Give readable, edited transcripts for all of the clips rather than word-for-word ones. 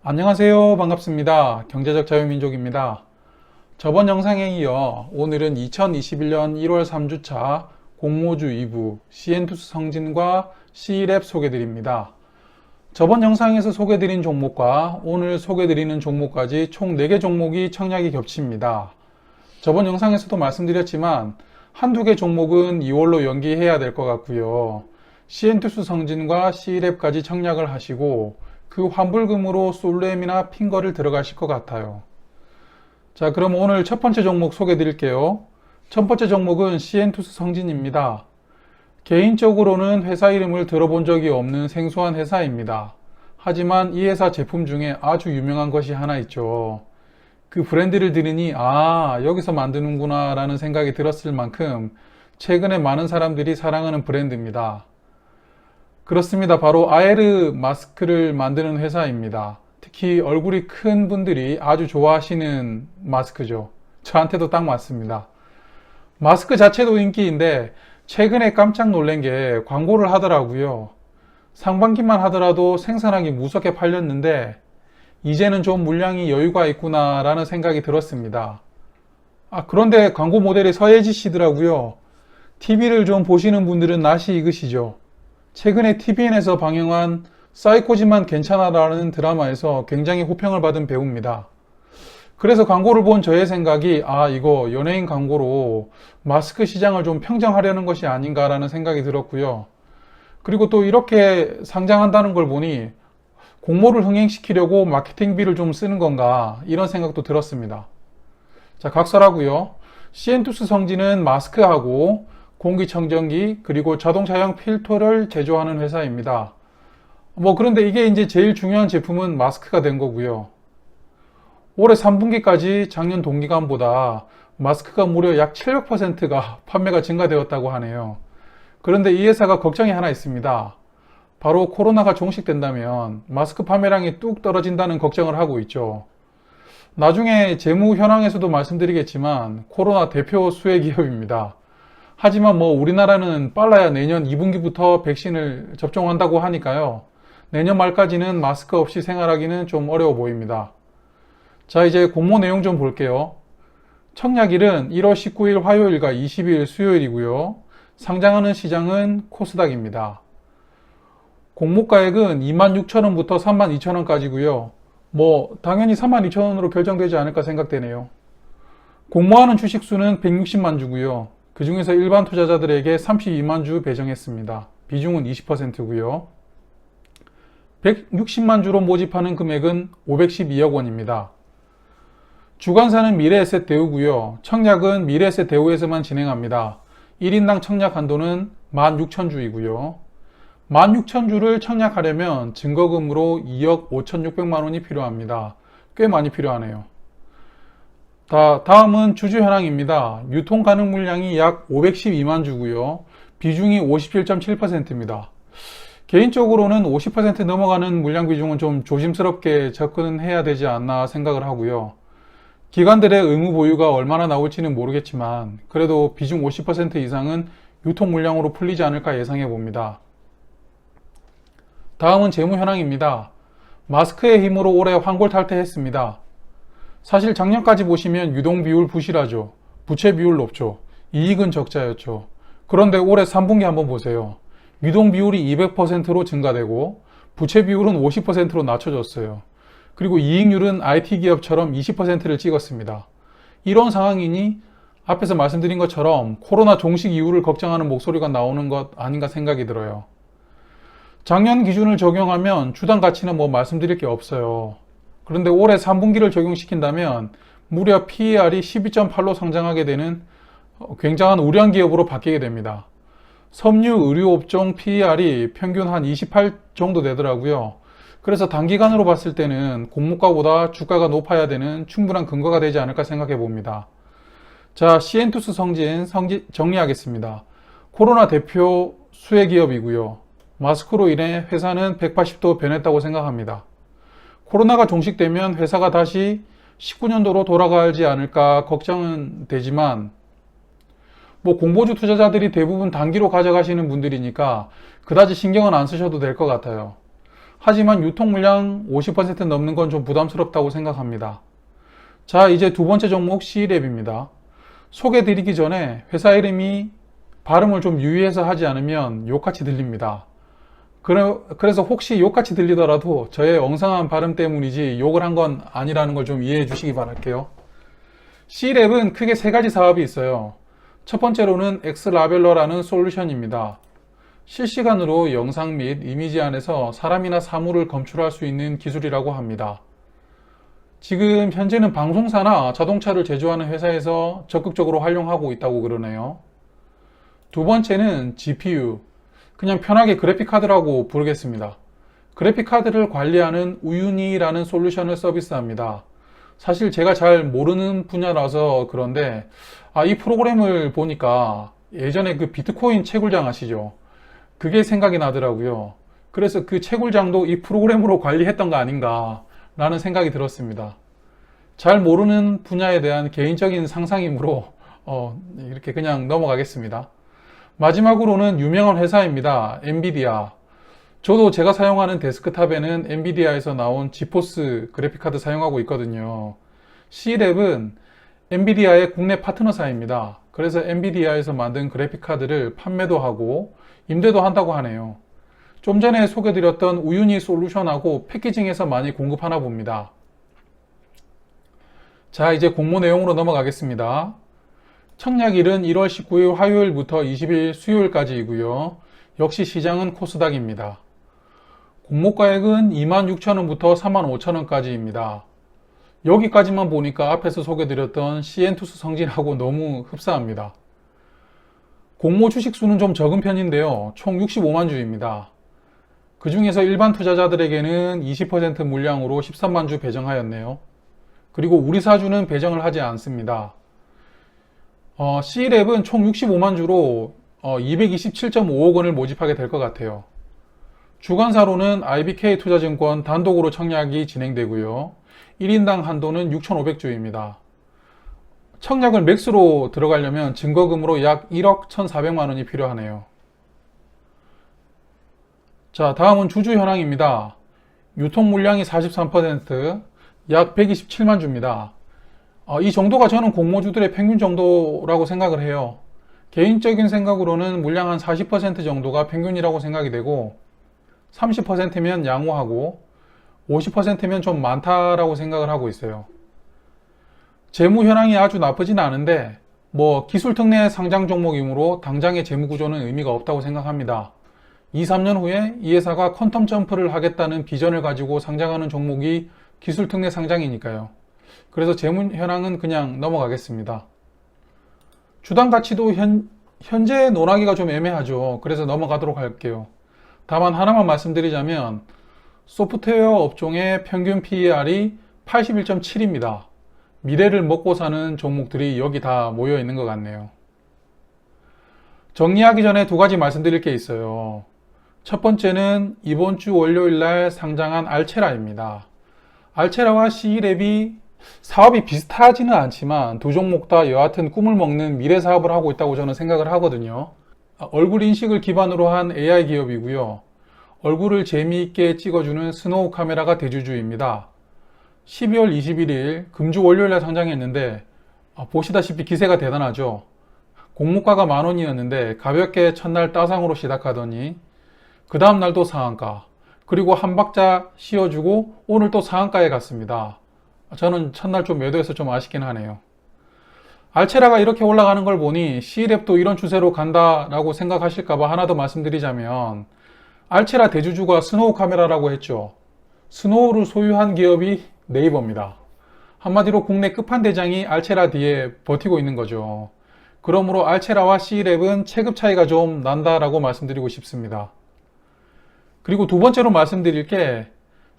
안녕하세요. 반갑습니다. 경제적 자유민족입니다. 저번 영상에 이어 오늘은 2021년 1월 3주차 공모주 2부 CN투스 성진과 C랩 소개드립니다. 저번 영상에서 소개드린 종목과 오늘 소개드리는 종목까지 총 4개 종목이 청약이 겹칩니다. 저번 영상에서도 말씀드렸지만 한두 개 종목은 2월로 연기해야 될 것 같고요. CN투스 성진과 C랩까지 청약을 하시고 그 환불금으로 솔렘이나 핑거를 들어가실 것 같아요. 자, 그럼 오늘 첫 번째 종목 소개해 드릴게요. 첫 번째 종목은 CN투스 성진입니다. 개인적으로는 회사 이름을 들어본 적이 없는 생소한 회사입니다. 하지만 이 회사 제품 중에 아주 유명한 것이 하나 있죠. 그 브랜드를 들으니 여기서 만드는구나 라는 생각이 들었을 만큼 최근에 많은 사람들이 사랑하는 브랜드입니다. 그렇습니다. 바로 아에르 마스크를 만드는 회사입니다. 특히 얼굴이 큰 분들이 아주 좋아하시는 마스크죠. 저한테도 딱 맞습니다. 마스크 자체도 인기인데 최근에 깜짝 놀란 게 광고를 하더라고요. 상반기만 하더라도 생산하기 무섭게 팔렸는데 이제는 좀 물량이 여유가 있구나 라는 생각이 들었습니다. 그런데 광고 모델이 서예지 씨더라고요. TV를 좀 보시는 분들은 낯이 익으시죠. 최근에 TVN에서 방영한 사이코지만 괜찮아라는 드라마에서 굉장히 호평을 받은 배우입니다. 그래서 광고를 본 저의 생각이 이거 연예인 광고로 마스크 시장을 좀 평정하려는 것이 아닌가라는 생각이 들었고요. 그리고 또 이렇게 상장한다는 걸 보니 공모를 흥행시키려고 마케팅비를 좀 쓰는 건가 이런 생각도 들었습니다. 자, 각설하고요. CN투스 성진은 마스크하고 공기청정기 그리고 자동차용 필터를 제조하는 회사입니다. 그런데 이게 이제 제일 중요한 제품은 마스크가 된 거고요. 올해 3분기까지 작년 동기간보다 마스크가 무려 약 700%가 판매가 증가되었다고 하네요. 그런데 이 회사가 걱정이 하나 있습니다. 바로 코로나가 종식된다면 마스크 판매량이 뚝 떨어진다는 걱정을 하고 있죠. 나중에 재무 현황에서도 말씀드리겠지만 코로나 대표 수혜 기업입니다. 하지만 우리나라는 빨라야 내년 2분기부터 백신을 접종한다고 하니까요. 내년 말까지는 마스크 없이 생활하기는 좀 어려워 보입니다. 자, 이제 공모 내용 좀 볼게요. 청약일은 1월 19일 화요일과 20일 수요일이고요. 상장하는 시장은 코스닥입니다. 공모가액은 26,000원부터 32,000원까지고요. 당연히 32,000원으로 결정되지 않을까 생각되네요. 공모하는 주식수는 160만 주고요. 그 중에서 일반 투자자들에게 32만 주 배정했습니다. 비중은 20%고요. 160만 주로 모집하는 금액은 512억 원입니다. 주관사는 미래에셋 대우고요. 청약은 미래에셋 대우에서만 진행합니다. 1인당 청약 한도는 16,000주이고요. 16,000주를 청약하려면 증거금으로 2억 5,600만 원이 필요합니다. 꽤 많이 필요하네요. 다음은 주주 현황입니다. 유통 가능 물량이 약 512만 주고요. 비중이 57.7%입니다. 개인적으로는 50% 넘어가는 물량 비중은 좀 조심스럽게 접근해야 되지 않나 생각을 하고요. 기관들의 의무 보유가 얼마나 나올지는 모르겠지만 그래도 비중 50% 이상은 유통 물량으로 풀리지 않을까 예상해 봅니다. 다음은 재무 현황입니다. 마스크의 힘으로 올해 환골 탈퇴했습니다. 사실 작년까지 보시면 유동 비율 부실하죠. 부채 비율 높죠. 이익은 적자였죠. 그런데 올해 3분기 한번 보세요. 유동 비율이 200%로 증가되고 부채 비율은 50%로 낮춰졌어요. 그리고 이익률은 IT 기업처럼 20%를 찍었습니다. 이런 상황이니 앞에서 말씀드린 것처럼 코로나 종식 이후를 걱정하는 목소리가 나오는 것 아닌가 생각이 들어요. 작년 기준을 적용하면 주당 가치는 말씀드릴 게 없어요. 그런데 올해 3분기를 적용시킨다면 무려 PER이 12.8로 성장하게 되는 굉장한 우량 기업으로 바뀌게 됩니다. 섬유 의류업종 PER이 평균 한 28 정도 되더라고요. 그래서 단기간으로 봤을 때는 공모가보다 주가가 높아야 되는 충분한 근거가 되지 않을까 생각해 봅니다. 자, CN투스 성진 정리하겠습니다. 코로나 대표 수혜 기업이고요. 마스크로 인해 회사는 180도 변했다고 생각합니다. 코로나가 종식되면 회사가 다시 19년도로 돌아가지 않을까 걱정은 되지만 뭐 공모주 투자자들이 대부분 단기로 가져가시는 분들이니까 그다지 신경은 안 쓰셔도 될 것 같아요. 하지만 유통 물량 50% 넘는 건 좀 부담스럽다고 생각합니다. 자, 이제 두 번째 종목 C랩입니다. 소개드리기 전에 회사 이름이 발음을 좀 유의해서 하지 않으면 욕같이 들립니다. 그래서 혹시 욕같이 들리더라도 저의 엉성한 발음 때문이지 욕을 한 건 아니라는 걸 좀 이해해 주시기 바랄게요. C랩은 크게 세 가지 사업이 있어요. 첫 번째로는 엑스라벨러라는 솔루션입니다. 실시간으로 영상 및 이미지 안에서 사람이나 사물을 검출할 수 있는 기술이라고 합니다. 지금 현재는 방송사나 자동차를 제조하는 회사에서 적극적으로 활용하고 있다고 그러네요. 두 번째는 GPU, 그냥 편하게 그래픽카드라고 부르겠습니다. 그래픽카드를 관리하는 우유니라는 솔루션을 서비스합니다. 사실 제가 잘 모르는 분야라서 그런데 이 프로그램을 보니까 예전에 그 비트코인 채굴장 아시죠? 그게 생각이 나더라고요. 그래서 그 채굴장도 이 프로그램으로 관리했던 거 아닌가 라는 생각이 들었습니다. 잘 모르는 분야에 대한 개인적인 상상이므로 이렇게 그냥 넘어가겠습니다. 마지막으로는 유명한 회사입니다. 엔비디아. 저도 제가 사용하는 데스크탑에는 엔비디아에서 나온 지포스 그래픽카드 사용하고 있거든요. C랩은 엔비디아의 국내 파트너사입니다. 그래서 엔비디아에서 만든 그래픽카드를 판매도 하고 임대도 한다고 하네요. 좀 전에 소개드렸던 우유니 솔루션하고 패키징해서 많이 공급하나 봅니다. 자, 이제 공모 내용으로 넘어가겠습니다. 청약일은 1월 19일 화요일부터 20일 수요일까지이고요. 역시 시장은 코스닥입니다. 공모가액은 26,000원부터 35,000원까지입니다. 여기까지만 보니까 앞에서 소개드렸던 시엔투스 성진하고 너무 흡사합니다. 공모 주식 수는 좀 적은 편인데요. 총 65만 주입니다. 그 중에서 일반 투자자들에게는 20% 물량으로 13만 주 배정하였네요. 그리고 우리 사주는 배정을 하지 않습니다. C랩은 총 65만 주로 227.5억 원을 모집하게 될 것 같아요. 주관사로는 IBK 투자증권 단독으로 청약이 진행되고요. 1인당 한도는 6,500주입니다. 청약을 맥스로 들어가려면 증거금으로 약 1억 1,400만 원이 필요하네요. 자, 다음은 주주 현황입니다. 유통 물량이 43%, 약 127만 주입니다. 이 정도가 저는 공모주들의 평균 정도라고 생각을 해요. 개인적인 생각으로는 물량 한 40% 정도가 평균이라고 생각이 되고 30%면 양호하고 50%면 좀 많다라고 생각을 하고 있어요. 재무 현황이 아주 나쁘진 않은데 기술 특례 상장 종목이므로 당장의 재무 구조는 의미가 없다고 생각합니다. 2, 3년 후에 이 회사가 퀀텀 점프를 하겠다는 비전을 가지고 상장하는 종목이 기술 특례 상장이니까요. 그래서 재무 현황은 그냥 넘어가겠습니다. 주당 가치도 현재 논하기가 좀 애매하죠. 그래서 넘어가도록 할게요. 다만 하나만 말씀드리자면 소프트웨어 업종의 평균 PER이 81.7입니다. 미래를 먹고 사는 종목들이 여기 다 모여 있는 것 같네요. 정리하기 전에 두 가지 말씀드릴 게 있어요. 첫 번째는 이번 주 월요일 날 상장한 알체라입니다. 알체라와 C랩이 사업이 비슷하지는 않지만 두 종목 다 여하튼 꿈을 먹는 미래 사업을 하고 있다고 저는 생각을 하거든요. 얼굴 인식을 기반으로 한 AI 기업이고요. 얼굴을 재미있게 찍어주는 스노우 카메라가 대주주입니다. 12월 21일 금주 월요일날 상장했는데 보시다시피 기세가 대단하죠. 공모가가 10,000원이었는데 가볍게 첫날 따상으로 시작하더니 그 다음날도 상한가, 그리고 한 박자 씌워주고 오늘 또 상한가에 갔습니다. 저는 첫날 좀 매도해서 좀 아쉽긴 하네요. 알체라가 이렇게 올라가는 걸 보니 C랩도 이런 추세로 간다라고 생각하실까봐 하나 더 말씀드리자면, 알체라 대주주가 스노우 카메라라고 했죠. 스노우를 소유한 기업이 네이버입니다. 한마디로 국내 끝판대장이 알체라 뒤에 버티고 있는 거죠. 그러므로 알체라와 C랩은 체급 차이가 좀 난다라고 말씀드리고 싶습니다. 그리고 두 번째로 말씀드릴 게,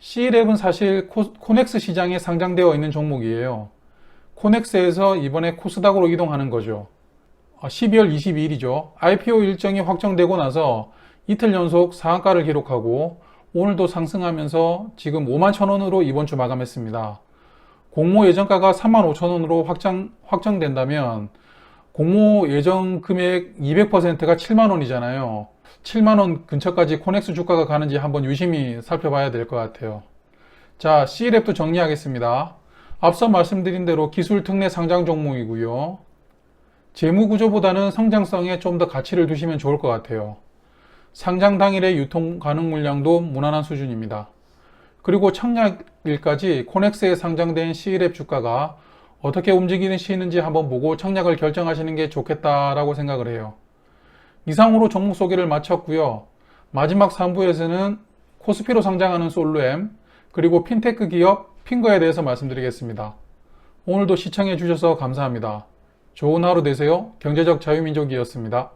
C랩은 사실 코넥스 시장에 상장되어 있는 종목이에요. 코넥스에서 이번에 코스닥으로 이동하는 거죠. 12월 22일이죠. IPO 일정이 확정되고 나서 이틀 연속 상한가를 기록하고 오늘도 상승하면서 지금 51,000원으로 이번 주 마감했습니다. 공모 예정가가 35,000원으로 확정된다면 공모 예정 금액 200%가 7만 원이잖아요. 7만 원 근처까지 코넥스 주가가 가는지 한번 유심히 살펴봐야 될 것 같아요. 자, C랩도 정리하겠습니다. 앞서 말씀드린 대로 기술 특례 상장 종목이고요. 재무 구조보다는 성장성에 좀 더 가치를 두시면 좋을 것 같아요. 상장 당일의 유통 가능 물량도 무난한 수준입니다. 그리고 청약일까지 코넥스에 상장된 C랩 주가가 어떻게 움직이시는지 한번 보고 청약을 결정하시는 게 좋겠다라고 생각을 해요. 이상으로 종목 소개를 마쳤고요. 마지막 3부에서는 코스피로 상장하는 솔루엠, 그리고 핀테크 기업 핑거에 대해서 말씀드리겠습니다. 오늘도 시청해 주셔서 감사합니다. 좋은 하루 되세요. 경제적 자유민족이었습니다.